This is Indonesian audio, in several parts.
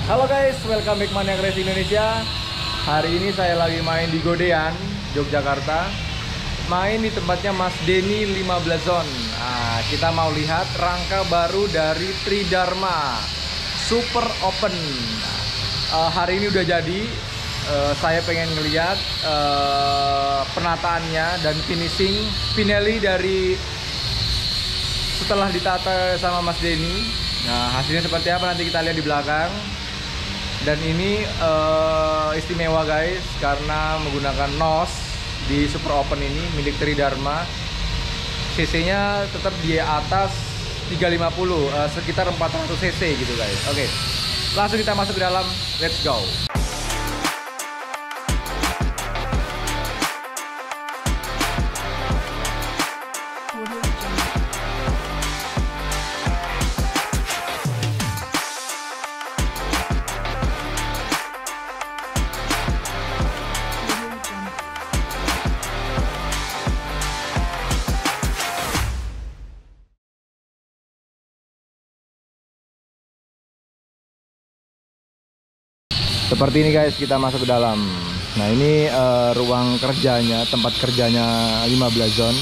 Halo guys, welcome back Maniac Race Indonesia. Hari ini saya lagi main di Godean, Yogyakarta. Main di tempatnya Mas Denny 15 Zone. Nah, kita mau lihat rangka baru dari Tridharma Super Open. Hari ini udah jadi. Saya pengen ngeliat penataannya dan finishing finale dari setelah ditata sama Mas Denny. Nah, hasilnya seperti apa nanti kita lihat di belakang. Dan ini istimewa guys, karena menggunakan NOS di Super Open ini milik Tridharma. CC-nya tetap di atas 350, sekitar 400 cc gitu guys. Oke, langsung kita masuk ke dalam, let's go. Seperti ini guys, kita masuk ke dalam. Nah ini ruang kerjanya, tempat kerjanya 15 Zone.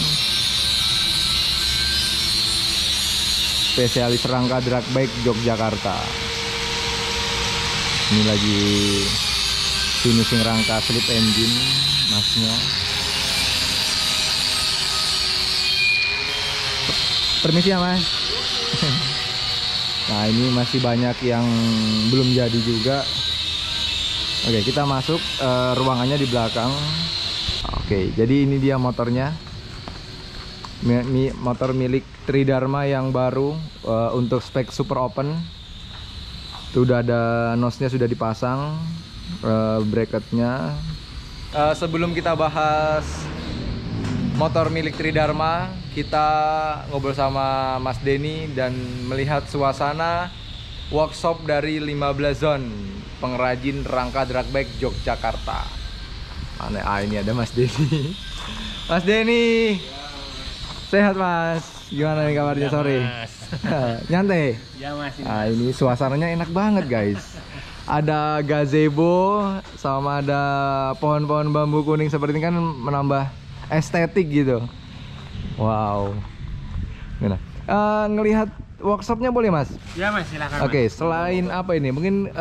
Spesialis rangka drag bike Yogyakarta. Ini lagi finishing rangka slip engine masnya. Permisi ya mas. Nah ini masih banyak yang belum jadi juga. Oke, kita masuk, ruangannya di belakang. Oke, jadi ini dia motornya. Motor milik Tridharma yang baru, untuk spek Super Open. Itu udah ada nosnya, sudah dipasang, bracketnya. Sebelum kita bahas motor milik Tridharma, kita ngobrol sama Mas Denny dan melihat suasana workshop dari 15 Zone, pengrajin rangka drag bike Yogyakarta. Mana? Ini ada Mas Denny. Mas Denny, sehat mas? Gimana nih kabarnya ya, sore? Nyantai? Ya mas. Nah ini suasananya enak banget guys. Ada gazebo sama ada pohon-pohon bambu kuning seperti ini kan menambah estetik gitu. Wow. Gimana? Ngelihat workshopnya boleh mas? Ya mas, silakan. Oke, selain apa ini? Mungkin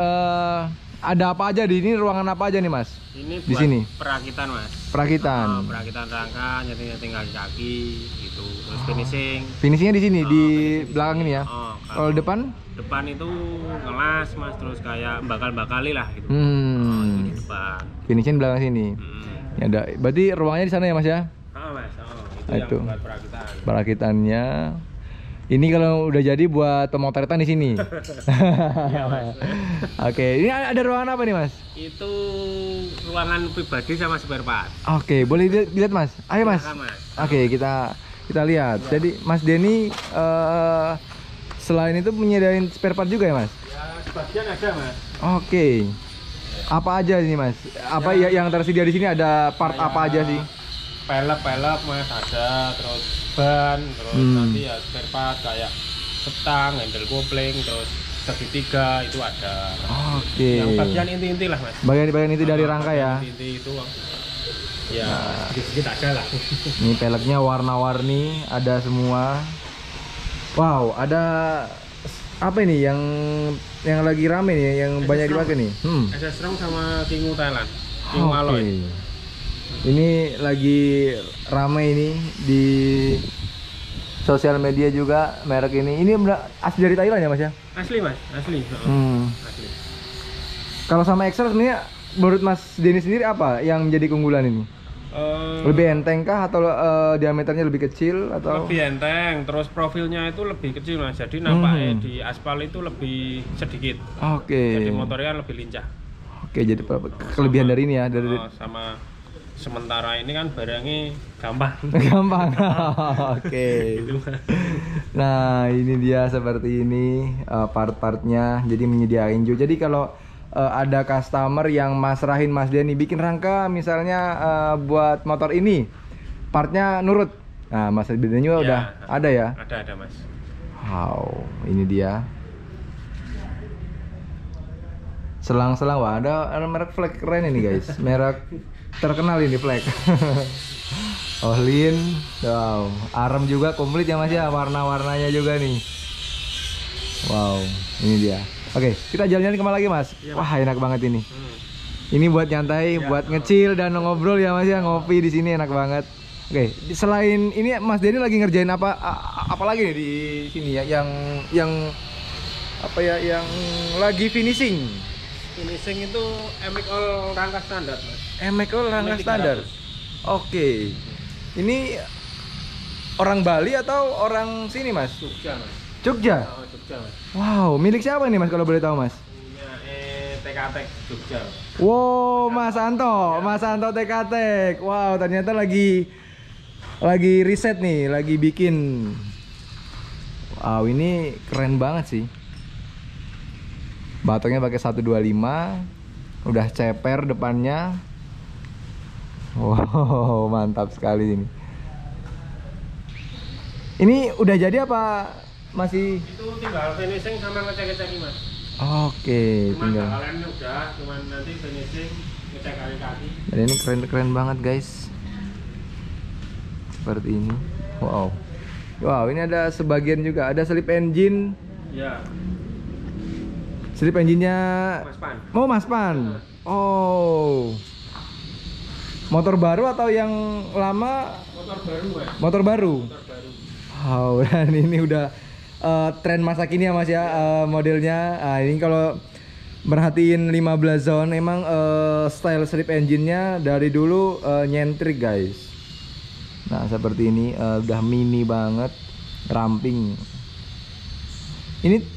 ada apa aja di ini? Ruangan apa aja nih mas? Ini di buat sini perakitan mas. Perakitan. Perakitan rangka, nyeting kaki gitu. Terus finishing. Finishingnya di sini, di finishing belakang di ini sini. ya. Kalau Kalau depan? Depan itu ngelas mas, terus kayak bakal-bakali lah gitu. Itu di depan. Finishing di belakang sini. Ya, ada. Berarti ruangnya di sana ya mas ya? Mas, itu Itu. yang buat perakitan. Perakitannya. Ini kalau udah jadi buat pemotretan di sini. Iya mas. Oke, ini ada ruangan apa nih mas? Itu ruangan pribadi sama spare part. Oke, boleh dilihat mas. Ayo mas. Silakan, mas. Oke, kita lihat. Ya. Jadi Mas Denny selain itu menyediain spare part juga ya mas? Ya sebagian ada mas. Oke. Apa aja nih mas? Apa ya, yang tersedia di sini ada part Kayak apa aja sih? Pelek mas ada, terus ban, terus nanti ya spare part kayak setang, handle kopling, terus segitiga itu ada. Oke. Yang bagian inti-inti lah mas. Bagian itu dari rangka ya? Inti itu ya sedikit ada lah. Ini peleknya warna-warni, ada semua. Wow, ada apa ini yang lagi rame nih, yang banyak dipakai nih? SS Strong sama Kingu Thailand, Kingu Alloy. Ini lagi rame ini di sosial media juga merek ini. Ini asli dari Thailand ya mas ya? Asli mas, asli. Asli. Kalau sama Excel sebenarnya menurut Mas Denny sendiri apa yang menjadi keunggulan ini? Lebih enteng kah atau diameternya lebih kecil atau? Lebih enteng, terus profilnya itu lebih kecil mas. Jadi nampaknya di aspal itu lebih sedikit. Oke. Jadi motornya lebih lincah. Oke, jadi kelebihan dari ini ya dari sama sementara ini kan barangnya gampang. Gampang. Oke. Nah, ini dia seperti ini part-partnya. Jadi menyediain juga. Jadi kalau ada customer yang masrahin Mas Denny bikin rangka misalnya buat motor ini, partnya nurut. Nah, Mas Denny juga udah ada ya? Ada Mas. Wow, ini dia. Selang-selang, wah ada merek flag keren ini guys, merek terkenal ini flag. Ohlin, wow, arem juga komplit ya mas ya, warna-warnanya juga nih. Wow, ini dia. Oke, kita jalan-jalan kemana lagi mas? Iya, Wah enak banget ini. Ini buat nyantai, buat ngecil dan ngobrol ya mas ya, ngopi di sini enak banget. Oke, selain ini Mas Denny lagi ngerjain apa lagi nih di sini ya, yang apa ya, yang lagi finishing? Finishing itu MX All rangka standar mas. MX All rangka MX standar. Oke. Ini orang Bali atau orang sini mas? Jogja mas. Jogja. Oh, Jogja mas. Wow, milik siapa nih mas kalau boleh tahu mas? Punya TKT Jogja. Wow, Mas Anto Tekatek. Wow, ternyata lagi riset nih, lagi bikin. Wow, ini keren banget sih. Batoknya pakai 125, udah ceper depannya. Wow, mantap sekali ini. Ini udah jadi apa masih? Itu tinggal finishing sama ngecek-ngecek mas. Oke, Cuman tinggal. bakalannya udah, cuman nanti finishing ngecek kaki-kaki. Dan ini keren banget guys. Seperti ini. Wow. Wow, ini ada sebagian juga, ada slip engine. Ya. Slip engine-nya Mas Pan. oh Mas Pan. Oh. Motor baru atau yang lama? Motor baru mas. Motor baru. Motor baru. Wow, dan ini udah tren masa kini ya Mas ya, modelnya. Ini kalau merhatiin 15 zone emang style slip engine-nya dari dulu nyentrik guys. Nah, seperti ini udah mini banget, ramping. Ini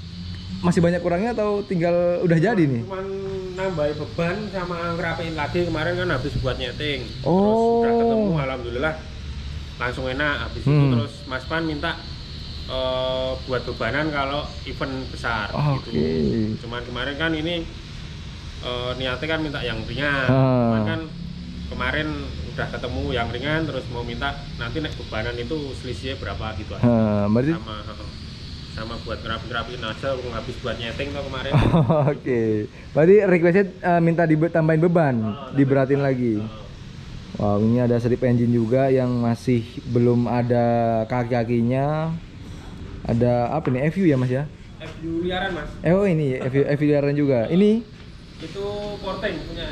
masih banyak kurangnya atau tinggal udah jadi nih? Cuman nambahin beban sama ngerapiin lagi, kemarin kan habis buat nyeting. Oh. Terus udah ketemu alhamdulillah langsung enak. Habis itu terus Mas Pan minta buat bebanan kalau event besar Oke. gitu. Cuman kemarin kan ini niatnya kan minta yang ringan. Cuman kan kemarin udah ketemu yang ringan, terus mau minta nanti naik bebanan itu selisihnya berapa gitu aja. Berarti sama buat ngerapiin aja, habis buat nyeting tuh kemarin. Oke. Berarti requestnya minta tambahin beban, diberatin lagi. Wow, ini ada slip engine juga yang masih belum ada kaki-kakinya. Ada apa nih? FU ya Mas ya? FU liaran Mas. Oh ini FU liaran juga. Ini Itu porting punya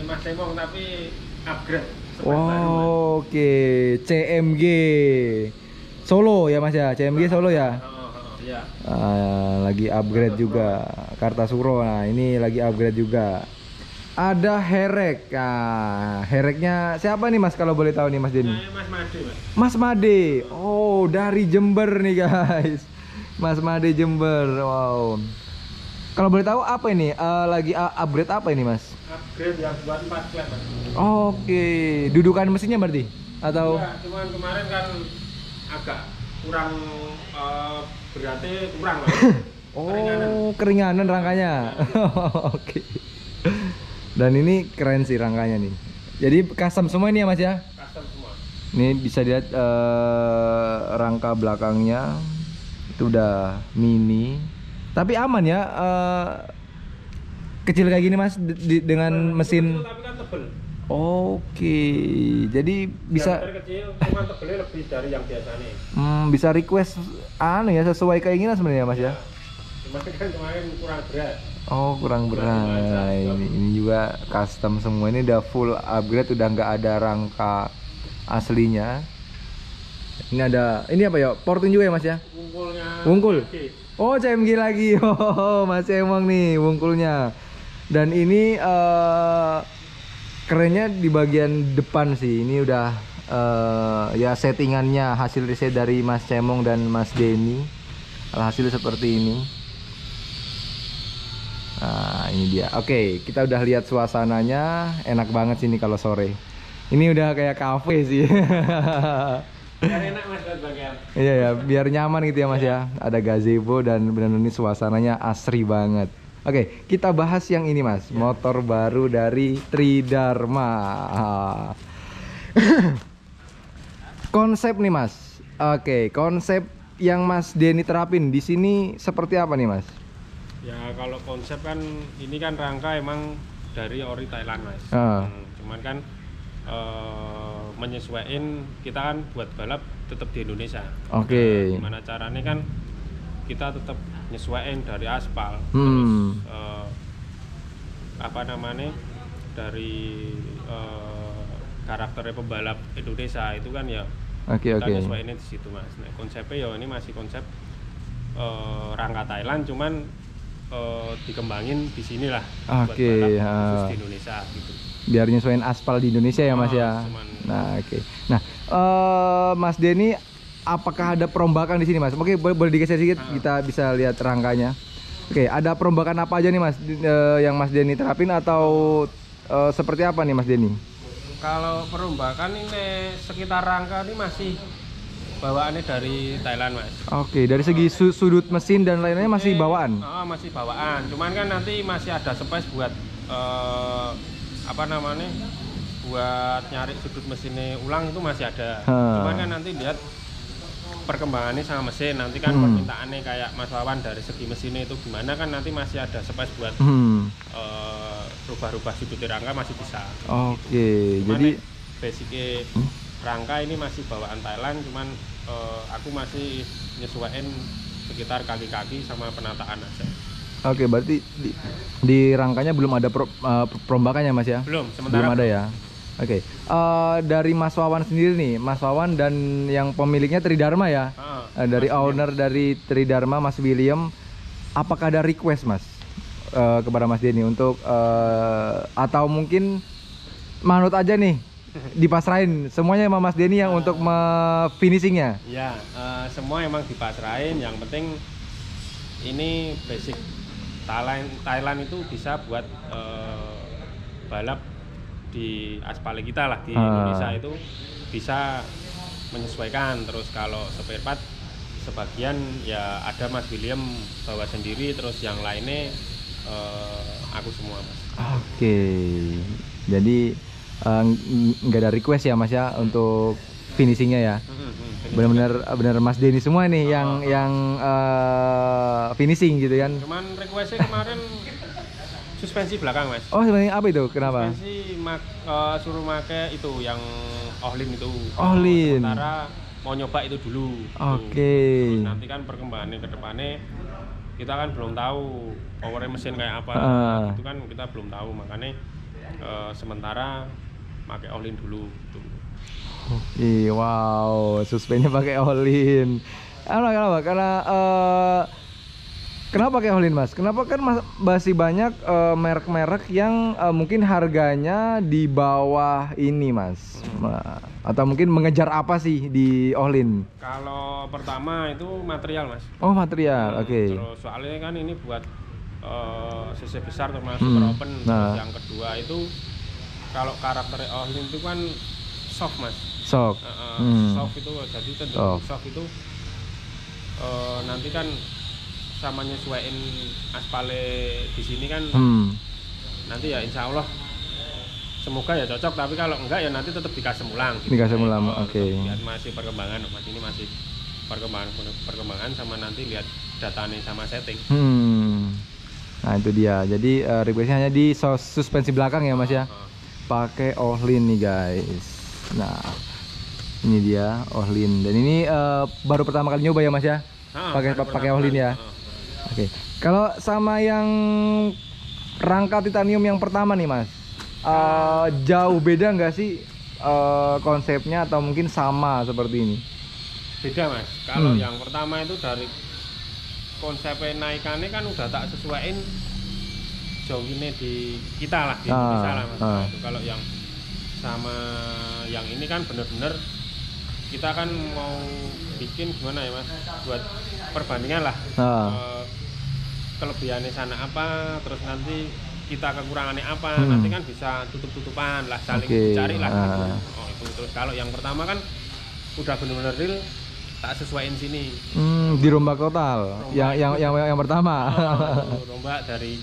Mas Cemong tapi upgrade. wow, oke. CMG Solo ya Mas ya? CMG Solo ya? Iya. Lagi upgrade juga. Kartasuro. Nah, ini lagi upgrade juga. Ada Herek. Nah, Hereknya siapa nih Mas kalau boleh tahu nih Mas Denny? Mas Made Mas. Mas Made. Oh, dari Jember nih guys. Mas Made Jember. Wow. Kalau boleh tahu apa ini? Lagi upgrade apa ini Mas? Upgrade yang buat 4 klep Mas. Oke. Dudukan mesinnya berarti? Atau? Ya, cuman kemarin kan agak kurang berarti kurang Mas. Oh, keringanan rangkanya. Oke. Dan ini keren sih rangkanya nih. Jadi custom semua ini ya Mas ya? Custom semua. Ini bisa lihat rangka belakangnya itu udah mini. Tapi aman ya, kecil kayak gini Mas dengan mesin. Kecil, tapi kan tebel. Oke, jadi bisa Diameter kecil, cuman tebelnya lebih dari yang biasanya. bisa request anu ya, sesuai keinginan sebenarnya Mas ya. Cuman kan kemarin kurang berat. Oh, kurang berat. Nah, ini juga custom semua, ini udah full upgrade, udah nggak ada rangka aslinya. Ini ada, ini apa ya? Porting juga ya Mas ya? Wungkulnya. Wungkul. Oke. Oh, CMG lagi. Oh, Mas emang nih wungkulnya. Dan ini kerennya di bagian depan sih. Ini udah ya settingannya hasil riset dari Mas Cemong dan Mas Denny. Alhasil seperti ini. Nah, ini dia. Oke, kita udah lihat suasananya. Enak banget sini kalau sore. Ini udah kayak cafe sih. Biar enak Mas buat bagian. Iya ya, biar nyaman gitu ya Mas ya. Ada gazebo dan benar-benar ini suasananya asri banget. Oke, kita bahas yang ini Mas, motor baru dari Tridharma. Konsep nih Mas. Oke, konsep yang Mas Denny terapin di sini seperti apa nih Mas? Ya kalau konsep kan ini kan rangka emang dari ori Thailand mas. Cuman kan menyesuaikan kita kan buat balap tetap di Indonesia. Oke. Gimana caranya kan kita tetap nyesuaiin dari aspal. Terus apa namanya dari karakternya pembalap Indonesia itu kan ya kita nyesuaiinnya di situ mas. Nah, konsepnya ya ini masih konsep rangka Thailand cuman dikembangin di sini lah buat balap khusus di Indonesia gitu. Biar nyesuaiin aspal di Indonesia ya mas ya. Nah Nah Mas Denny, apakah ada perombakan di sini mas? Oke, boleh digeser sedikit kita bisa lihat rangkanya. Oke, ada perombakan apa aja nih mas yang Mas Denny terapin atau seperti apa nih Mas Denny? Kalau perombakan ini sekitar rangka ini masih bawaannya dari Thailand mas. Oke, dari segi sudut mesin dan lainnya masih bawaan? Masih bawaan, cuman kan nanti masih ada space buat apa namanya, buat nyari sudut mesinnya ulang itu masih ada. Cuman kan nanti lihat perkembangannya sama mesin, nanti kan permintaannya kayak Mas Wawan dari segi mesinnya itu gimana kan nanti masih ada space buat rubah-rubah sudut rangka masih bisa. Oke, gitu. jadi basicnya rangka ini masih bawaan Thailand, cuman aku masih nyesuaiin sekitar kaki-kaki sama penataan aja. Oke, berarti di rangkanya belum ada perombakannya mas ya? Belum, sementara belum ada ya. Oke, dari Mas Wawan sendiri nih, Mas Wawan dan yang pemiliknya Tridharma ya, dari owner dari Tridharma Mas William, apakah ada request mas kepada Mas Denny untuk atau mungkin manut aja nih dipasrahin semuanya sama Mas Denny yang untuk finishingnya? Ya, semua emang dipasrahin. Yang penting ini basic Thailand itu bisa buat balap di aspal kita lah di Indonesia itu bisa menyesuaikan. Terus kalau spare part sebagian ya ada Mas William bawa sendiri, terus yang lainnya aku semua mas. Oke, jadi nggak ada request ya mas ya untuk finishingnya ya. Benar-benar Mas Denny semua nih yang finishing gitu kan. Cuman requestnya kemarin suspensi belakang mas. Oh sebenarnya apa itu? Kenapa? Suspensi suruh pakai itu yang Ohlin itu. Ohlin. Sementara mau nyoba itu dulu. Oke. Terus nanti kan perkembangannya ke depannya kita kan belum tahu power mesin kayak apa. Itu kan kita belum tahu, makanya sementara pakai Ohlin dulu gitu. Oke, wow, suspennya pakai Ohlin. Kenapa? Kenapa pakai Ohlin mas? Kenapa kan masih banyak merek-merek yang mungkin harganya di bawah ini mas? Atau mungkin mengejar apa sih di Ohlin? Kalau pertama itu material mas. Oh material, oke. Terus soalnya kan ini buat CC besar termasuk super open. Terus yang kedua itu kalau karakter Ohlin itu kan soft mas. Soft. Soft itu jadi cenderung soft itu nanti kan sama nyesuaiin aspalnya di sini kan nanti ya insya Allah semoga ya cocok, tapi kalau enggak ya nanti tetap dikasih ulang gitu. Dikasih ulang, oke. Lihat masih perkembangan mas, ini masih perkembangan sama nanti lihat datanya sama setting. Nah itu dia, jadi requestnya hanya di suspensi belakang ya mas ya, pakai Ohlin nih guys. Nah ini dia Ohlin, dan ini baru pertama kali nyoba ya mas ya, pakai Ohlin ya. Oke, kalau sama yang rangka titanium yang pertama nih mas, jauh beda nggak sih konsepnya atau mungkin sama seperti ini? Beda mas, kalau yang pertama itu dari konsepnya naikannya kan udah tak sesuaiin jauh ini di kita lah, di Indonesia lah mas. Kalau yang sama yang ini kan bener-bener kita kan mau bikin gimana ya mas, buat perbandingan lah. Kelebihannya sana apa, terus nanti kita kekurangannya apa, nanti kan bisa tutup-tutupan lah, saling cari lah gitu. Itu terus kalau yang pertama kan udah bener-bener real tak sesuaiin sini. Dirombak total. Yang pertama. Rombak dari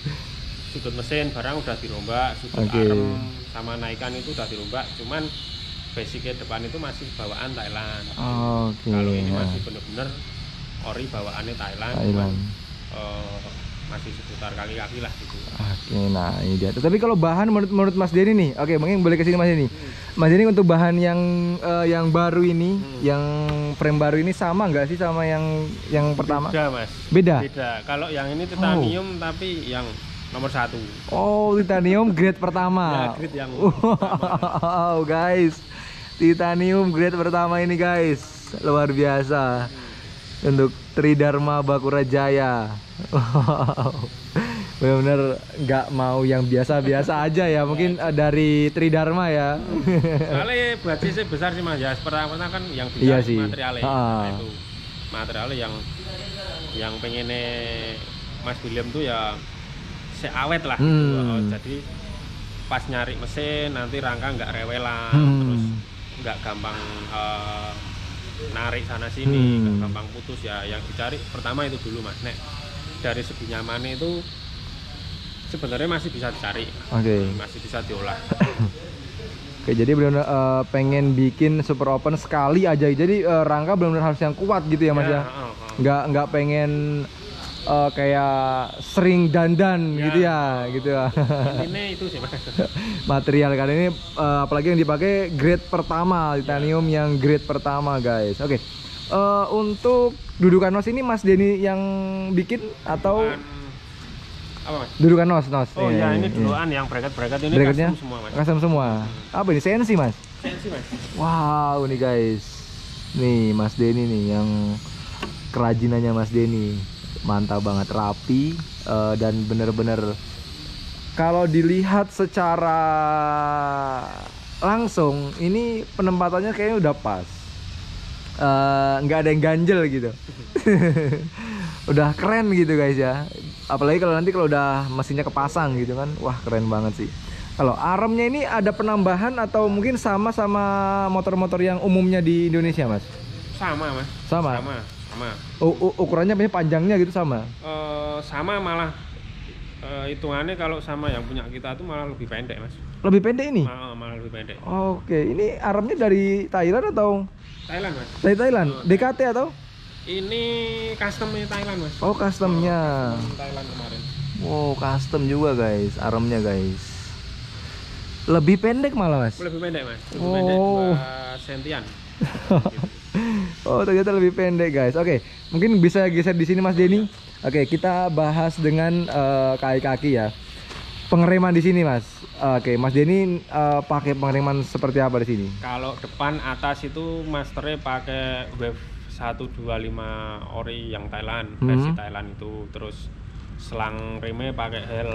sudut mesin barang udah dirombak, sudut arem sama naikan itu udah dirombak, cuman basicnya depan itu masih bawaan Thailand. Kalau ini masih bener-bener ori bawaannya Thailand. masih seputar kaki-kaki lah gitu. Oke, nah ini dia. Tapi kalau bahan menurut Mas Denny nih, oke mungkin boleh kesini Mas Denny. Mas Denny untuk bahan yang baru ini, yang frame baru ini sama nggak sih sama yang pertama? Beda Mas. Beda. Beda. Kalau yang ini titanium tapi yang nomor 1. Oh, titanium grade pertama. Ya, grade yang Wow, guys. Titanium grade pertama ini, guys. Luar biasa. Untuk Tridharma Bakura Jaya. Wow. Benar-benar nggak mau yang biasa-biasa aja ya. Mungkin dari Tridharma ya. Soalnya buat sih besar sih Mas ya. Pertama kan yang bisa Iya sih. materialnya. Nah, itu materialnya yang pengennya Mas William tuh ya seawet lah gitu. Jadi pas nyari mesin nanti rangka nggak rewelan, terus nggak gampang narik sana sini, nggak gampang putus ya. Yang dicari pertama itu dulu Mas. Nek dari segi nyamannya itu sebenarnya masih bisa dicari, masih bisa diolah. Oke, jadi benar-benar pengen bikin super open sekali aja. Jadi rangka benar-benar harus yang kuat gitu ya Mas ya. Nggak pengen kayak sering dandan gitu ya, gitu ya. Ini itu sih Mas. Material kali ini apalagi yang dipakai grade pertama, titanium yang grade pertama, guys. Oke. Untuk dudukan nos ini Mas Denny yang bikin atau apa Mas? Dudukan nos. Oh ya, ini dudukan yang bracket ini bracketnya custom semua Mas. Custom semua. Apa ini? CNC Mas? CNC Mas. Wow, nih guys. Nih Mas Denny nih yang kerajinannya Mas Denny. Mantap banget, rapi dan bener-bener kalau dilihat secara langsung ini penempatannya kayaknya udah pas, nggak ada yang ganjel gitu. Udah keren gitu guys ya, apalagi kalau nanti kalau udah mesinnya kepasang gitu kan, wah keren banget sih. Kalau armnya ini ada penambahan atau mungkin sama motor-motor yang umumnya di Indonesia Mas? Sama Mas. Sama. Ukurannya panjangnya gitu sama? Sama malah hitungannya kalau sama yang punya kita itu malah lebih pendek Mas. Lebih pendek ini? Malah lebih pendek. Oke, ini armnya dari Thailand atau? Thailand Mas. Dari Thailand? DKT atau? Ini customnya Thailand Mas. Oh customnya. Thailand kemarin. Wow, custom juga guys, armnya guys. Lebih pendek malah Mas? Lebih pendek Mas. Lebih pendek 2 sentian. Oh ternyata lebih pendek guys. Oke, mungkin bisa geser di sini Mas Denny. Oke, kita bahas dengan kaki-kaki ya. Pengereman di sini Mas. Oke, Mas Denny pakai pengereman seperti apa di sini? Kalau depan atas itu masternya pakai Wave 125 ori yang Thailand, versi Thailand itu. Terus selang remnya pakai Hel.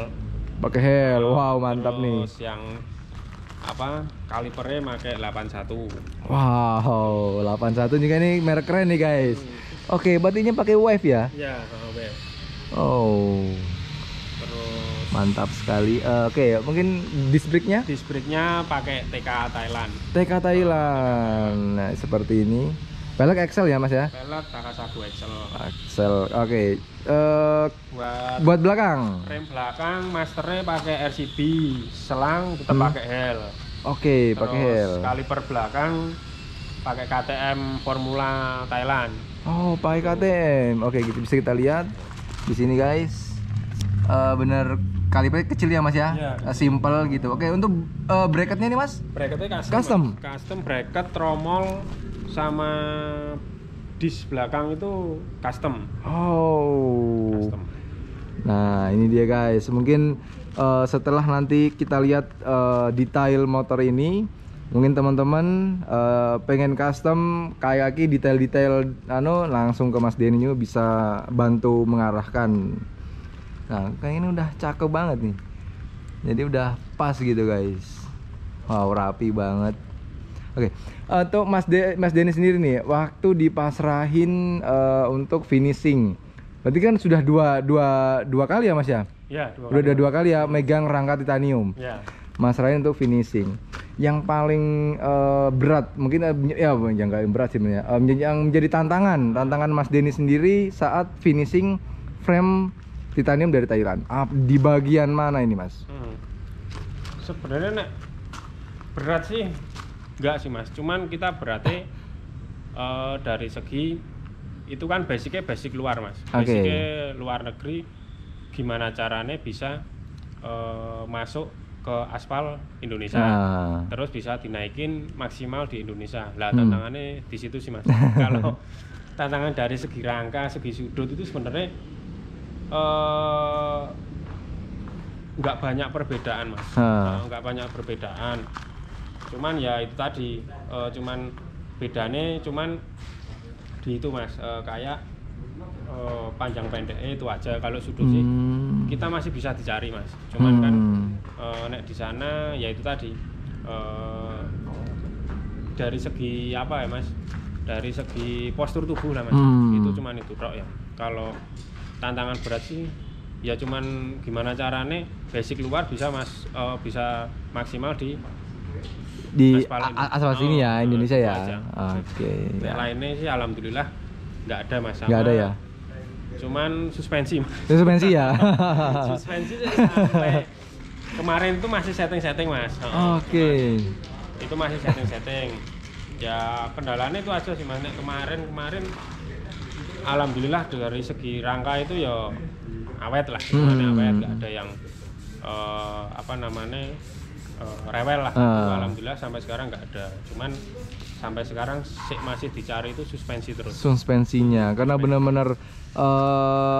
Pakai Hel. Wow, mantap nih. Terus yang kalipernya pakai 81. Wow, 81 juga nih merek keren nih guys. Oke, berarti ini pakai Wave ya? Ya, Wave. Oh. Terus mantap sekali. Oke, mungkin disc brake-nya? Disc brake-nya pakai TK Thailand. TK Thailand. Nah, seperti ini. Pelek Excel ya Mas ya? Pelek Takasago Excel. Excel. Oke. Buat belakang. Rem belakang masternya pakai RCB, selang kita pakai Hel. Oke, pakai Hel. Kaliper belakang pakai KTM Formula Thailand. Oh, pakai KTM. Oke, gitu bisa kita lihat di sini guys. Bener kalipernya kecil ya Mas ya? Simple gitu. Oke, untuk bracketnya nih Mas? Bracketnya custom. Custom bracket, tromol sama disc belakang itu custom. Oh. Custom. Nah, ini dia guys. Mungkin setelah nanti kita lihat detail motor ini, mungkin teman-teman pengen custom kaki detail-detail langsung ke Mas Denny bisa bantu mengarahkan. Nah, kayak ini udah cakep banget nih. Jadi udah pas gitu guys. Wow, rapi banget. Oke, untuk Mas Denny sendiri nih, waktu dipasrahin untuk finishing, berarti kan sudah dua kali ya Mas ya? Ya, udah dua kali ya megang rangka titanium. Ya. Mas serahin untuk finishing. Yang paling berat, mungkin ya jangan berat sih sebenarnya. Yang menjadi tantangan Mas Denny sendiri saat finishing frame titanium dari Thailand. Di bagian mana ini Mas? Sebenarnya berat sih enggak sih Mas, cuman kita beratnya dari segi itu kan basic luar Mas, basicnya luar negeri. gimana caranya bisa masuk ke aspal Indonesia, terus bisa dinaikin maksimal di Indonesia. Lah tantangannya di situ sih Mas. Kalau tantangan dari segi rangka, segi sudut itu sebenarnya nggak banyak perbedaan Mas, nggak banyak perbedaan. Cuman ya itu tadi, cuman bedanya cuman di itu Mas, kayak panjang pendeknya itu aja. Kalau sudut sih kita masih bisa dicari Mas, cuman kan nek di sana ya itu tadi, dari segi apa ya Mas, dari segi postur tubuh lah Mas, itu cuman itu tok ya. Kalau tantangan berat sih ya cuman gimana caranya basic luar bisa Mas, bisa maksimal di aspal sini ya, Indonesia ya. Oke. Ya. Lainnya sih alhamdulillah nggak ada Mas. Nggak ada ya. Cuman suspensi Suspensi ya. Suspensi sampai kemarin itu masih setting Mas. Oke. Itu masih setting. Ya kendalanya itu aja sih Mas. Kemarin alhamdulillah dari segi rangka itu ya awet lah, awet, nggak ada yang rewel lah. Alhamdulillah sampai sekarang nggak ada. Cuman sampai sekarang masih dicari itu suspensi terus. Suspensinya, karena benar-benar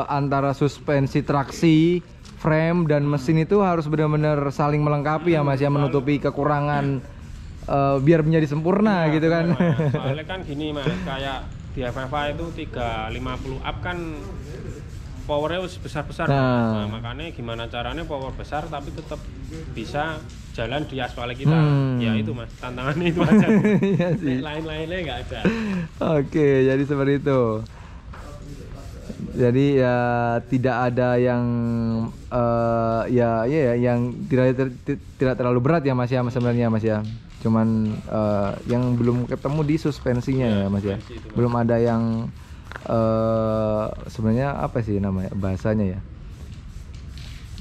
antara suspensi traksi, frame dan mesin itu harus benar-benar saling melengkapi ya Mas ya, menutupi kekurangan biar menjadi sempurna gitu kan. Soalnya kan gini Mas, kayak di FFA itu 350 up kan powernya besar-besar. Nah, makanya gimana caranya power besar tapi tetap bisa jalan di aspal kita. Ya itu Mas, tantangannya itu aja. Iya sih. Lain-lainnya nggak ada. Oke, jadi seperti itu. Jadi ya tidak ada yang yang tidak terlalu berat ya Mas ya sebenarnya Mas ya. Cuman yang belum ketemu di suspensinya ya Mas ya. Belum ada yang sebenarnya apa sih namanya bahasanya ya,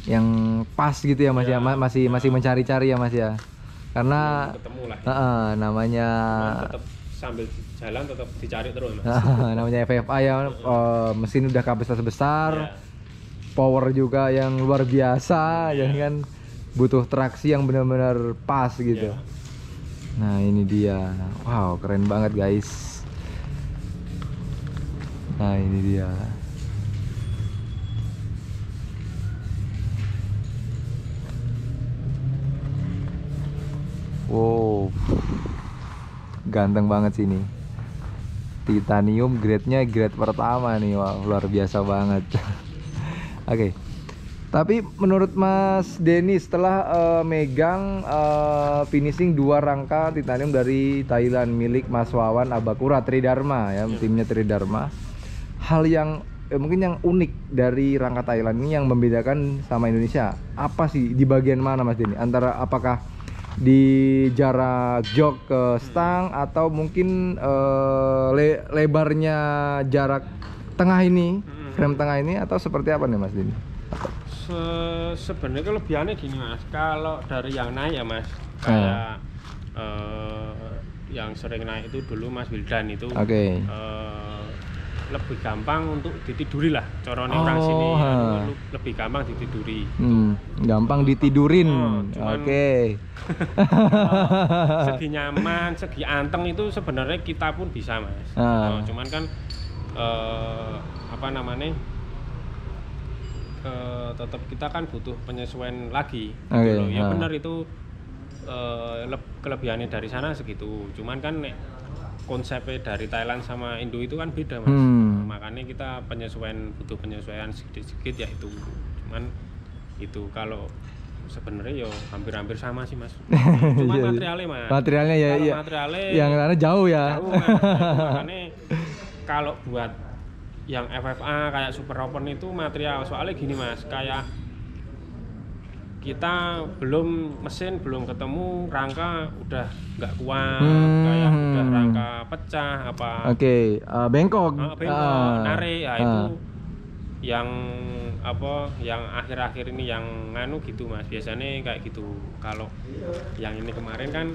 yang pas gitu ya Mas ya, masih mencari-cari ya Mas ya, karena ketemu lah. Namanya tetap sambil jalan tetap dicari terus Mas. Namanya FFA ya, mesin udah kapasitas besar, power juga yang luar biasa, jadi kan butuh traksi yang benar-benar pas gitu. Nah ini dia, wow keren banget guys. Nah ini dia. Wow, ganteng banget sih ini. Titanium grade-nya grade pertama nih, wow luar biasa banget. Oke. Tapi menurut Mas Denny setelah megang finishing 2 rangka titanium dari Thailand milik Mas Wawan Abakura Tridharma ya, timnya Tridharma. Hal yang mungkin yang unik dari rangka Thailand ini yang membedakan sama Indonesia apa sih, di bagian mana Mas Denny? Antara apakah di jarak jok ke stang atau mungkin lebarnya jarak tengah ini, frame tengah ini, atau seperti apa nih Mas Denny? Sebenarnya kelebihannya gini Mas, kalau dari yang naik ya Mas, kayak yang sering naik itu dulu Mas Wildan itu. Lebih gampang untuk ditiduri lah, corone orang sini lebih gampang ditiduri. Gampang ditidurin. Segi nyaman, segi anteng itu sebenarnya kita pun bisa Mas. Cuman kan tetap kita kan butuh penyesuaian lagi. Ya benar itu, kelebihannya dari sana segitu. Cuman kan konsepnya dari Thailand sama Indo itu kan beda Mas. Makanya kita butuh penyesuaian sedikit ya itu. Cuman itu kalau sebenarnya yo hampir-hampir sama sih Mas. Cuman materialnya Mas. Materialnya ya, materialnya yang karena jauh ya. Jauh, Mas. Makanya kalau buat yang FFA kayak Super Open itu material, soalnya gini Mas, kayak kita mesin belum ketemu, rangka udah nggak kuat, kayak udah rangka pecah apa. Bengkok. Narik ya itu yang akhir-akhir ini yang nganu gitu Mas, biasanya kayak gitu. Kalau yang ini kemarin kan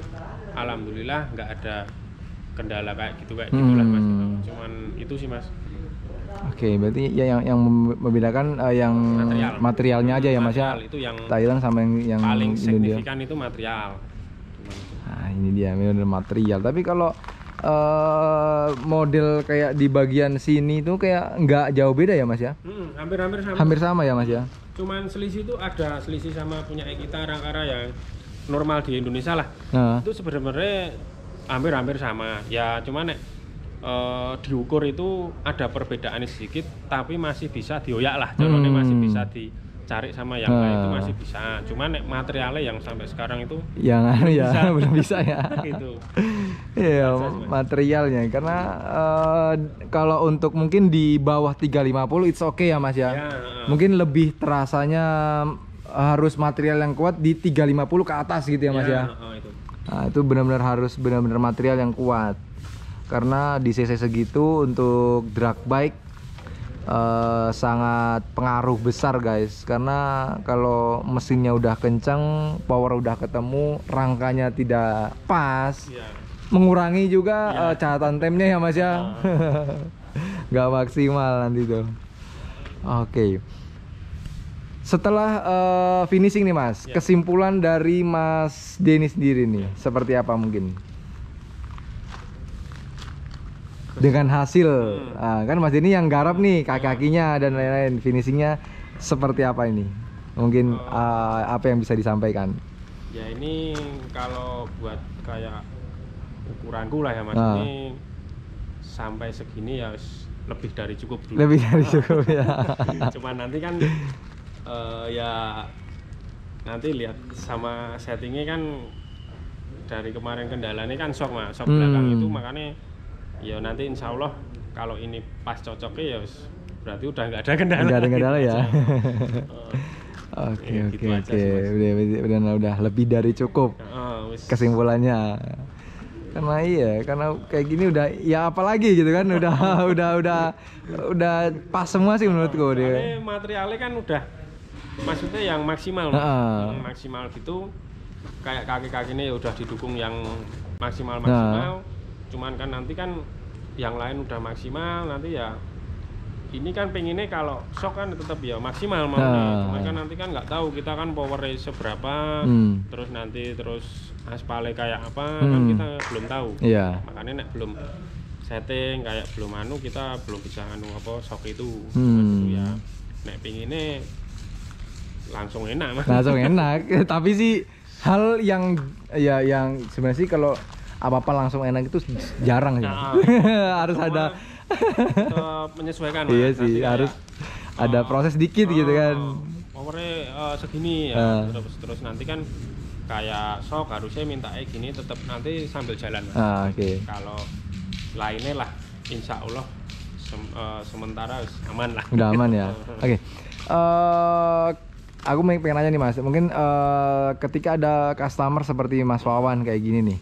alhamdulillah nggak ada kendala kayak gitu lah Mas. Cuman itu sih Mas. Oke, berarti ya yang membedakan yang materialnya aja ya Mas ya. Material itu yang Thailand sama yang paling Indonesia. signifikan itu material. Nah, ini dia benar material. Tapi kalau model kayak di bagian sini itu kayak nggak jauh beda ya Mas ya? Hampir-hampir sama. Hampir sama ya Mas ya? Cuman selisih itu ada selisih sama punya kita Rangkara yang normal di Indonesia lah. Nah. Itu sebenarnya hampir-hampir sama. Ya cuman nek diukur itu ada perbedaan sedikit, tapi masih bisa dioyak lah. Contohnya masih bisa dicari sama yang lain itu masih bisa. Cuman nek materialnya yang sampai sekarang itu yang ya belum bisa ya. Gitu. Iya, materialnya karena kalau untuk mungkin di bawah 350 it's okay ya Mas ya. Mungkin lebih terasanya harus material yang kuat di 350 ke atas gitu ya Mas ya. Itu. Nah, itu benar-benar harus benar-benar material yang kuat. Karena di cc segitu untuk drag bike sangat pengaruh besar guys. Karena kalau mesinnya udah kencang, power udah ketemu, rangkanya tidak pas, mengurangi juga catatan temnya ya Mas ya. Nggak maksimal nanti tuh. Oke. Setelah finishing nih Mas, kesimpulan dari Mas Denny sendiri nih seperti apa mungkin? Dengan hasil kan Mas Denny yang garap nih kaki-kakinya dan lain-lain, finishingnya seperti apa ini? Mungkin apa yang bisa disampaikan? Ya ini kalau buat kayak ukuranku lah ya Mas, ini sampai segini ya lebih dari cukup dulu. Lebih dari cukup ya. Cuman nanti kan ya nanti lihat sama settingnya kan, dari kemarin kendalanya kan shock Mas, shock belakang itu, makanya ya nanti insya Allah kalau ini pas cocoknya ya berarti udah nggak ada kendala. Nggak ada kendala ya. Oke, gitu aja sih, udah lebih dari cukup kesimpulannya. Karena karena kayak gini udah ya apalagi gitu kan, udah pas semua sih menurutku dia. Materialnya kan udah maksudnya yang maksimal, maksimal gitu, kayak kaki-kakinya ya udah didukung yang maksimal. Cuman kan nanti kan yang lain udah maksimal, nanti ya ini kan pengennya kalau shock kan tetap ya maksimal maunya. Cuman kan nanti kan nggak tahu kita kan powernya seberapa, terus aspalnya kayak apa, kan kita belum tahu. Makanya nek belum setting kayak belum kita belum bisa apa shock itu. Ya nek pengennya langsung enak Mas. Langsung enak. Tapi sih hal yang yang sebenarnya sih kalau apa-apa langsung enak itu jarang sih. Harus ada menyesuaikan. Iya sih, harus ada proses dikit gitu kan. Powernya segini ya. Terus nanti kan kayak shock harusnya minta gini, tetap nanti sambil jalan Mas. Kalau lainnya lah insya Allah sementara aman lah. Udah aman ya. Oke. Aku pengen nanya nih Mas, mungkin ketika ada customer seperti Mas Wawan kayak gini nih,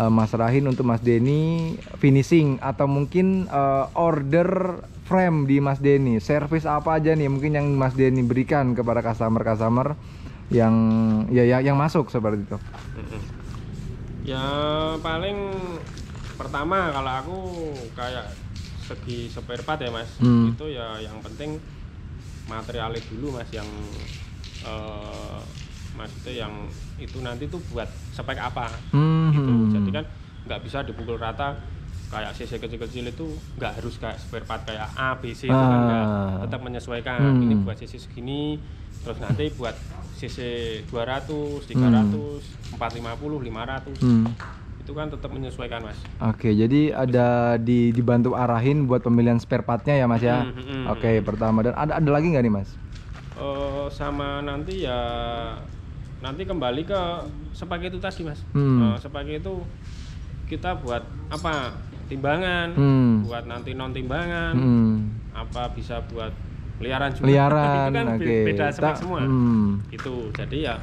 Mas Rahin untuk Mas Denny finishing atau mungkin order frame di Mas Denny, service apa aja nih mungkin yang Mas Denny berikan kepada customer yang yang masuk seperti itu? Ya paling pertama kalau aku kayak segi spare part ya Mas, itu ya yang penting materialnya dulu Mas, yang maksudnya yang itu nanti tuh buat spek apa gitu. Jadi kan nggak bisa dipukul rata kayak cc kecil-kecil itu, nggak harus kayak spare part kayak A, B, C itu kan nggak, tetap menyesuaikan. Ini buat cc segini, terus nanti buat cc 200, 300, 450, 500 itu kan tetap menyesuaikan Mas. Oke, jadi ada dibantu arahin buat pemilihan spare partnya ya Mas ya. Oke, pertama. Dan ada lagi nggak nih Mas? Sama nanti ya nanti kembali ke spek itu tadi Mas. Spek itu kita buat apa, timbangan, buat nanti non timbangan, apa bisa buat peliharaan juga. Itu kan beda spek semua. Itu jadi ya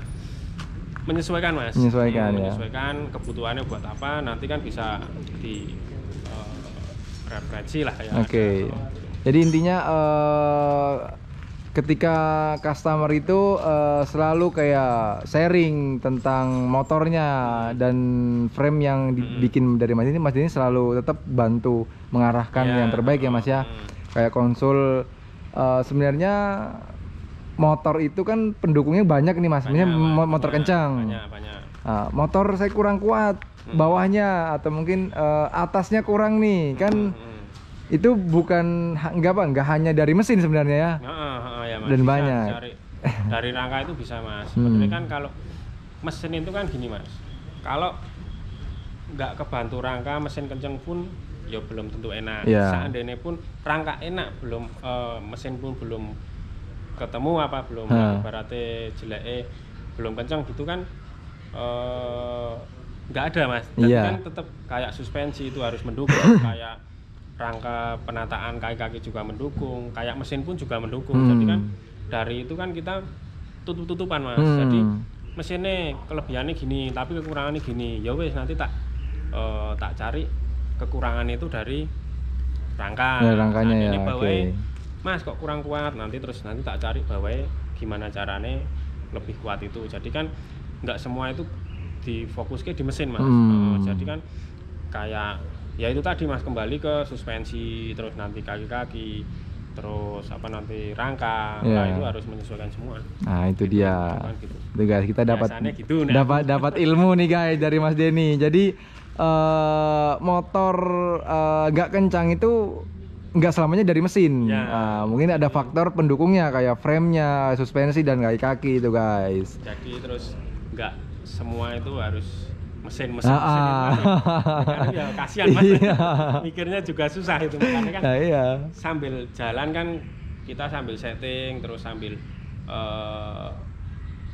menyesuaikan Mas. Menyesuaikan kebutuhannya buat apa, nanti kan bisa di referensi lah ya. Jadi intinya ketika customer itu selalu kayak sharing tentang motornya dan frame yang dibikin dari Mas ini selalu tetap bantu mengarahkan yang terbaik ya Mas ya. Kayak konsol sebenarnya motor itu kan pendukungnya banyak nih Mas. Sebenarnya motor kencang. Banyak. Nah, motor saya kurang kuat bawahnya atau mungkin atasnya kurang nih kan. Itu bukan nggak hanya dari mesin sebenarnya ya. Ya Mas, dan bisa banyak dari rangka itu bisa Mas. Sebenarnya kan kalau mesin itu kan gini Mas, kalau nggak kebantu rangka mesin kenceng pun ya belum tentu enak. Seandainya pun rangka enak belum mesin pun belum ketemu belum ibaratnya jelek belum kenceng gitu kan nggak ada Mas. Jadi kan tetap kayak suspensi itu harus mendukung, kayak rangka penataan kaki-kaki juga mendukung, kayak mesin pun juga mendukung. Jadi kan dari itu kan kita tutup-tutupan Mas. Jadi mesinnya kelebihannya gini tapi kekurangannya gini, ya wes nanti tak cari kekurangan itu dari rangka. Rangkanya ya. Mas kok kurang kuat, nanti tak cari bawahnya gimana caranya lebih kuat itu. Jadi kan nggak semua itu difokuskan di mesin Mas. Jadi kan kayak ya itu tadi Mas, kembali ke suspensi, terus nanti kaki-kaki, terus nanti rangka. Nah itu harus menyesuaikan semua. Nah itu gitu, dia gitu. Tuh guys, kita gitu, dapat ilmu nih guys dari Mas Denny. Jadi motor nggak kencang itu nggak selamanya dari mesin. Mungkin ada faktor pendukungnya kayak framenya, suspensi dan kaki-kaki itu guys. Jadi terus nggak semua itu harus mesin itu ya kasihan Mas. Mikirnya juga susah itu, makanya kan sambil jalan kan kita sambil setting, terus sambil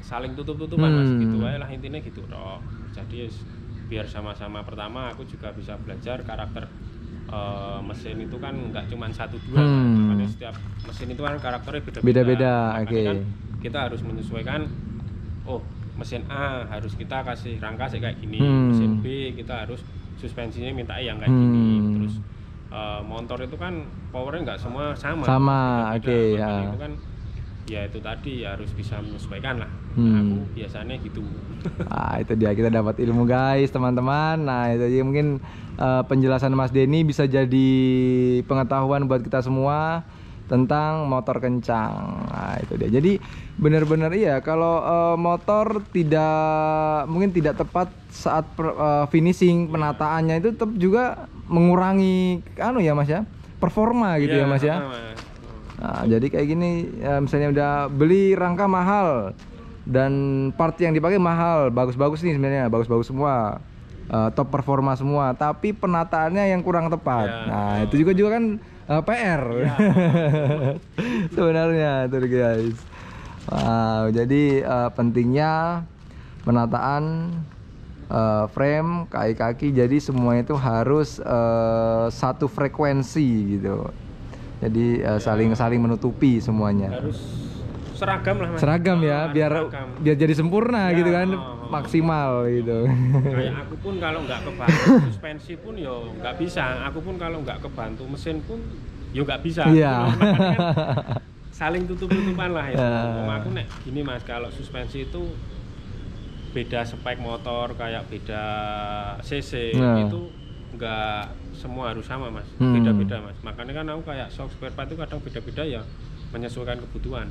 saling tutup-tutupan Mas, gitu aja lah intinya gitu toh. Jadi biar sama-sama, pertama aku juga bisa belajar karakter mesin itu kan nggak cuma 1-2 makanya setiap mesin itu kan karakternya beda-beda. Kan kita harus menyesuaikan, mesin A harus kita kasih rangka kayak gini, mesin B kita harus suspensinya minta yang kayak gini, terus motor itu kan powernya nggak semua sama. Itu kan ya itu tadi harus bisa menyesuaikan lah. Aku biasanya gitu. Itu dia, kita dapat ilmu guys teman-teman. Nah itu dia mungkin penjelasan Mas Denny bisa jadi pengetahuan buat kita semua tentang motor kencang. Nah itu dia. Jadi benar-benar kalau motor mungkin tidak tepat saat finishing, penataannya itu tetap juga mengurangi ya Mas ya, performa gitu ya Mas ya. Nah jadi kayak gini misalnya udah beli rangka mahal dan part yang dipakai mahal, bagus-bagus nih sebenarnya, bagus-bagus semua, top performa semua, tapi penataannya yang kurang tepat. Nah itu juga kan PR sebenarnya tuh guys. Jadi pentingnya penataan frame, kaki-kaki, jadi semuanya itu harus satu frekuensi gitu. Jadi saling menutupi semuanya. Harus seragam lah Mas. Seragam ya, biar jadi sempurna gitu kan, maksimal gitu. Kayak aku pun kalau nggak kebantu suspensi pun yo nggak bisa. Aku pun kalau nggak kebantu mesin pun yo nggak bisa. Saling tutup-tutupan lah itu. Aku nek gini Mas, kalau suspensi itu beda spek motor, kayak beda cc itu nggak semua harus sama Mas, beda-beda Mas. Makanya kan aku kayak shock spare part itu kadang beda-beda ya, menyesuaikan kebutuhan.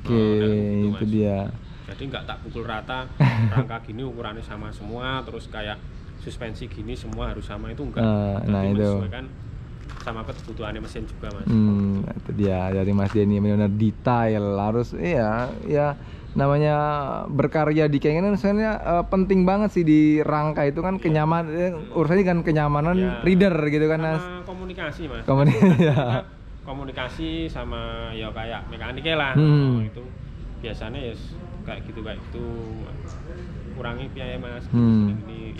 Itu dia. Jadi nggak tak pukul rata, rangka gini ukurannya sama semua, terus kayak suspensi gini semua harus sama, itu enggak. Jadi menyesuaikan sama kebutuhannya mesin juga Mas. Itu dia dari Mas Denny, benar-benar detail, harus ya namanya berkarya di kayak gini sebenarnya penting banget sih di rangka itu kan, kenyamanan, urusannya kan kenyamanan reader gitu kan Mas. Komunikasi Mas. Komunikasi sama ya kayak mekaniknya lah. Itu biasanya ya kayak gitu kurangi biaya Mas. Ini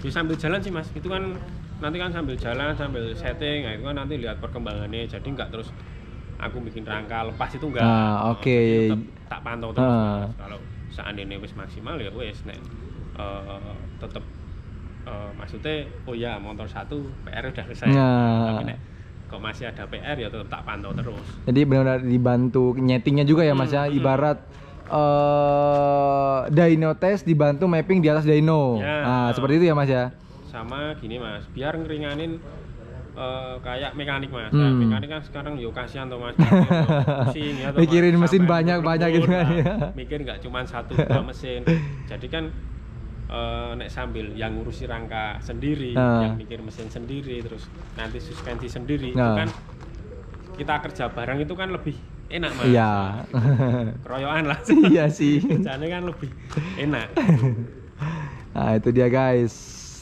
ya sambil jalan sih Mas, itu kan nanti kan sambil jalan sambil setting, nah itu kan nanti lihat perkembangannya, jadi nggak terus aku bikin rangka lepas itu enggak. Tak pantau terus Mas. Kalau seandainya wis maksimal ya wis nek tetep maksudnya motor satu PR udah selesai. Tapi nek kok masih ada PR ya tetap tak pantau terus. Jadi benar-benar dibantu nyetingnya juga ya Mas ya, ibarat dyno test dibantu mapping di atas dyno. Nah seperti itu ya Mas ya. Sama gini Mas, biar ngeringanin kayak mekanik mas. Nah, mekanik kan sekarang yo kasihan tuh mas, pusing ya tuh, mikirin mas, mesin sampai banyak gitu kan ya. Mikir nggak cuma 1-2 mesin. Jadi kan nek sambil yang ngurusi rangka sendiri, yang mikir mesin sendiri, terus nanti suspensi sendiri, itu kan kita kerja bareng itu kan lebih enak mas. Iya. Keroyokan lah. Iya sih. Kerjanya kan lebih enak. Nah itu dia guys,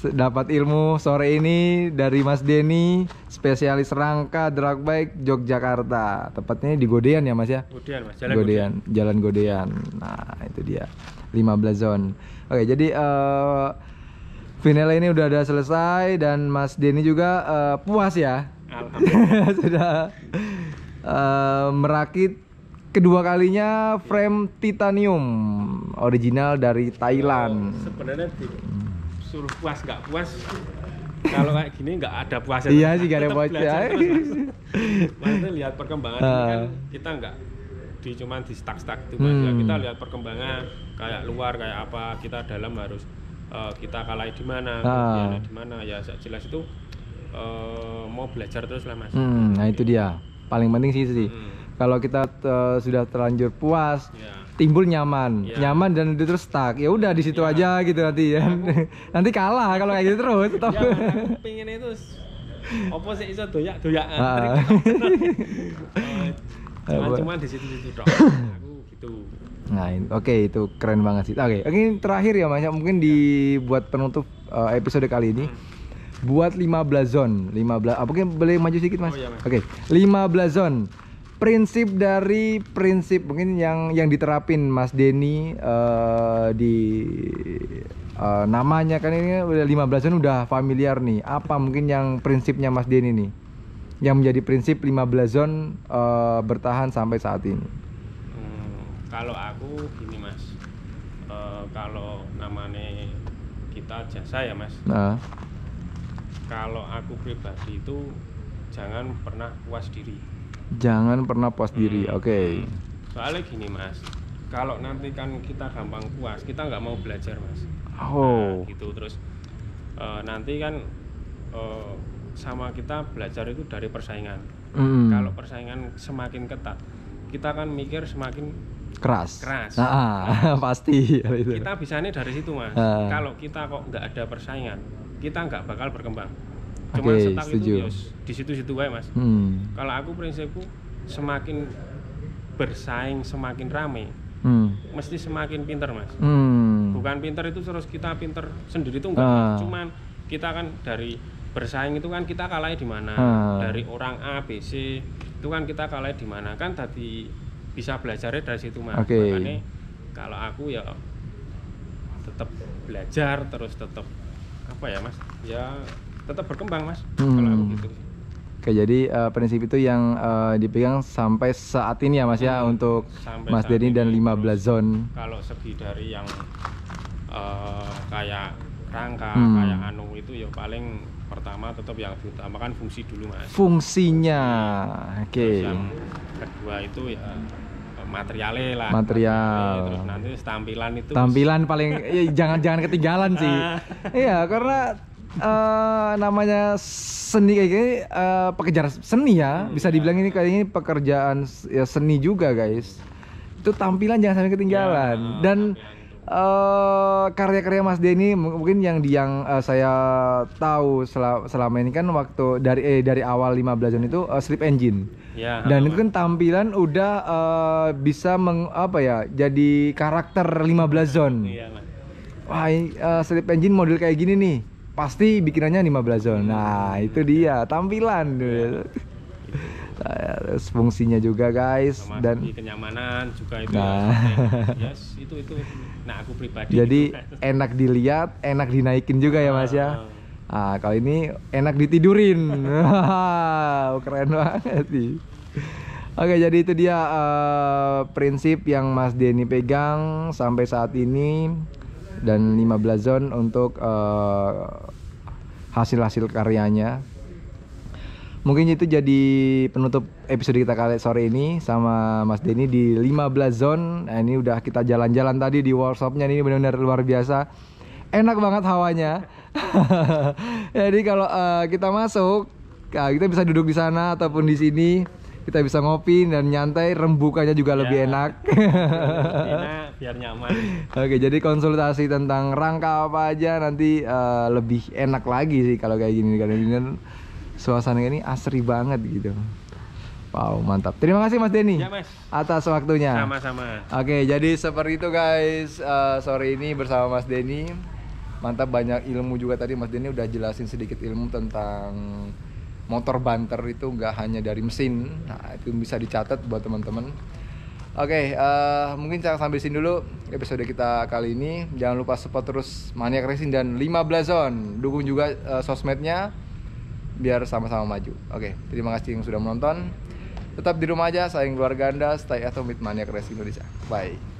dapat ilmu sore ini dari Mas Denny, spesialis rangka drag bike Yogyakarta. Tepatnya di Godean ya Mas ya? Godean mas, Jalan Godean. Nah itu dia 15 zone. Oke jadi final ini udah ada selesai dan Mas Denny juga puas ya? Alhamdulillah. Sudah merakit kedua kalinya frame titanium original dari Thailand. Sebenarnya suruh puas nggak puas, kalau kayak gini nggak ada puasnya. Iya sih gak ada puasnya. Maksudnya lihat perkembangan ini kan kita nggak cuman di stuck itu aja. Kita lihat perkembangan kayak luar kayak apa, kita dalam harus kita kalah di mana, kemudian di mana ya jelas itu mau belajar terus lah mas. Nah itu dia paling penting sih. Kalau kita sudah terlanjur puas, timbul nyaman dan itu terus stuck. Ya udah di situ aja gitu nanti ya. Nanti kalah kalau kayak gitu terus. Ya, aku pengen itu opo sih iso doyak-doyakan. Cuma di situ dong. Aku gitu. Nah, oke itu keren banget sih. Oke, ini terakhir ya Mas, mungkin dibuat penutup episode kali ini. Buat 15 zone, 15. Oke, boleh maju sedikit Mas? Oh, iya, Mas. Oke, 15 zone. Prinsip mungkin yang diterapin Mas Denny di namanya kan ini udah 15 zone udah familiar nih. Apa mungkin yang prinsipnya Mas Denny nih? Yang menjadi prinsip 15 zone bertahan sampai saat ini. Kalau aku gini Mas, kalau namanya kita jasa ya Mas. Nah. Kalau aku pribadi itu jangan pernah puas diri. Jangan pernah puas diri, oke. Soalnya gini Mas, kalau nanti kan kita gampang puas, kita nggak mau belajar Mas. Oh. Nah, gitu terus nanti kan sama kita belajar itu dari persaingan. Kalau persaingan semakin ketat, kita kan mikir semakin keras. Nah, pasti. Kita bisanya dari situ Mas. Kalau kita kok nggak ada persaingan, kita nggak bakal berkembang. Cuma stuck itu ya di situ-situ aja Mas. Kalau aku prinsipku semakin bersaing semakin rame, mesti semakin pinter Mas. Bukan pinter itu terus kita pinter sendiri itu enggak. Cuman kita kan dari bersaing itu kan kita kalah di mana, dari orang A, B, C itu kan kita kalah di mana, kan tadi bisa belajarnya dari situ Mas. Makanya kalau aku ya tetap belajar terus tetap apa ya Mas, ya tetap berkembang Mas. Kalau aku gitu. Oke, jadi prinsip itu yang dipegang sampai saat ini ya Mas ya untuk sampai Mas Denny dan 15 zone. Kalau segi dari yang kayak rangka, kayak anu itu ya paling pertama tetap yang diutamakan fungsi dulu Mas. Fungsinya. Oke. Yang kedua itu ya materialnya lah. Terus nanti tampilan paling jangan ketinggalan sih. Iya, karena namanya seni kayak gini pekerjaan seni ya, bisa dibilang ini kayak ini pekerjaan ya seni juga guys. Itu tampilan jangan sampai ketinggalan. Dan karya-karya Mas Denny mungkin yang saya tahu selama ini kan waktu dari awal 15 zone itu slip engine. Dan itu kan tampilan udah bisa jadi karakter 15 zone. Wah, slip engine model kayak gini nih. Pasti bikinannya 15 zone. Nah, itu dia tampilan. Terus fungsinya juga guys, sama dan kenyamanan juga itu. Itu nah aku pribadi jadi gitu. Enak dilihat, enak dinaikin juga ya Mas ya. Nah, kalau ini enak ditidurin. Wow, keren banget sih. Oke, jadi itu dia prinsip yang Mas Denny pegang sampai saat ini, dan 15 zone untuk hasil-hasil karyanya. Mungkin itu jadi penutup episode kita kali sore ini sama Mas Denny di 15 zone. Nah, ini udah kita jalan-jalan tadi di workshopnya, ini benar-benar luar biasa. Enak banget hawanya. Jadi kalau kita masuk Nah, kita bisa duduk di sana ataupun di sini. Kita bisa ngopi dan nyantai, rembukannya juga lebih enak. Enak, biar nyaman. Oke, jadi konsultasi tentang rangka apa aja nanti lebih enak lagi sih kalau kayak gini, karena ini kan suasana ini asri banget gitu. Wow, mantap. Terima kasih Mas Denny Ya, Mas. atas waktunya. Sama-sama. Oke, jadi seperti itu guys, sore ini bersama Mas Denny. Mantap, banyak ilmu juga tadi Mas Denny udah jelasin sedikit ilmu tentang motor banter itu nggak hanya dari mesin. Nah, itu bisa dicatat buat teman-teman. Oke, mungkin saya sampai sini dulu episode kita kali ini. Jangan lupa support terus Maniac Racing dan 15 Zone. Dukung juga sosmednya biar sama-sama maju. Oke, terima kasih yang sudah menonton. Tetap di rumah aja, sayang keluarga Anda, stay at home with Maniac Racing Indonesia. Bye.